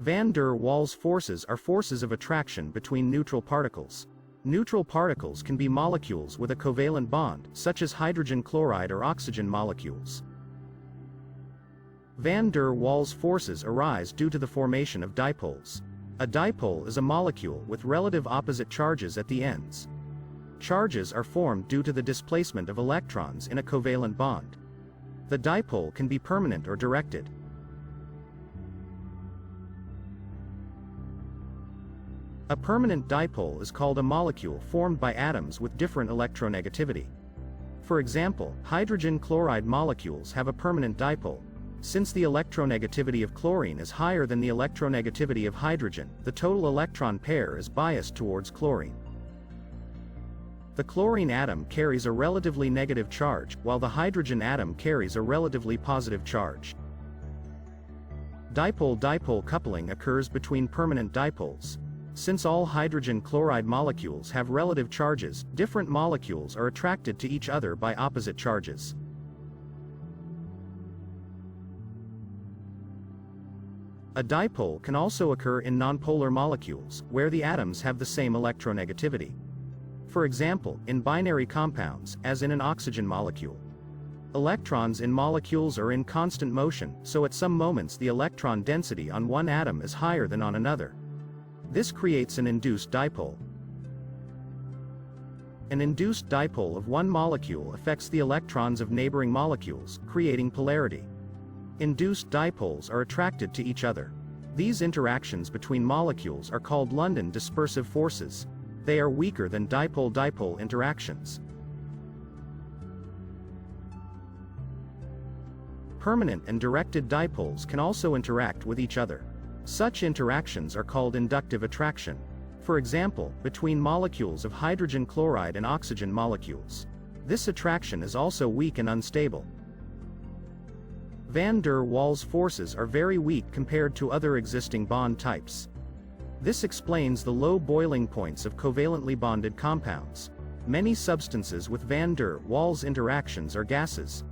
Van der Waals forces are forces of attraction between neutral particles. Neutral particles can be molecules with a covalent bond, such as hydrogen chloride or oxygen molecules. Van der Waals forces arise due to the formation of dipoles. A dipole is a molecule with relative opposite charges at the ends. Charges are formed due to the displacement of electrons in a covalent bond. The dipole can be permanent or directed. A permanent dipole is called a molecule formed by atoms with different electronegativity. For example, hydrogen chloride molecules have a permanent dipole. Since the electronegativity of chlorine is higher than the electronegativity of hydrogen, the total electron pair is biased towards chlorine. The chlorine atom carries a relatively negative charge, while the hydrogen atom carries a relatively positive charge. Dipole-dipole coupling occurs between permanent dipoles. Since all hydrogen chloride molecules have relative charges, different molecules are attracted to each other by opposite charges. A dipole can also occur in nonpolar molecules, where the atoms have the same electronegativity. For example, in binary compounds, as in an oxygen molecule. Electrons in molecules are in constant motion, so at some moments the electron density on one atom is higher than on another. This creates an induced dipole. An induced dipole of one molecule affects the electrons of neighboring molecules, creating polarity. Induced dipoles are attracted to each other. These interactions between molecules are called London dispersive forces. They are weaker than dipole-dipole interactions. Permanent and directed dipoles can also interact with each other. Such interactions are called inductive attraction. For example, between molecules of hydrogen chloride and oxygen molecules. This attraction is also weak and unstable. Van der Waals forces are very weak compared to other existing bond types. This explains the low boiling points of covalently bonded compounds. Many substances with van der Waals interactions are gases.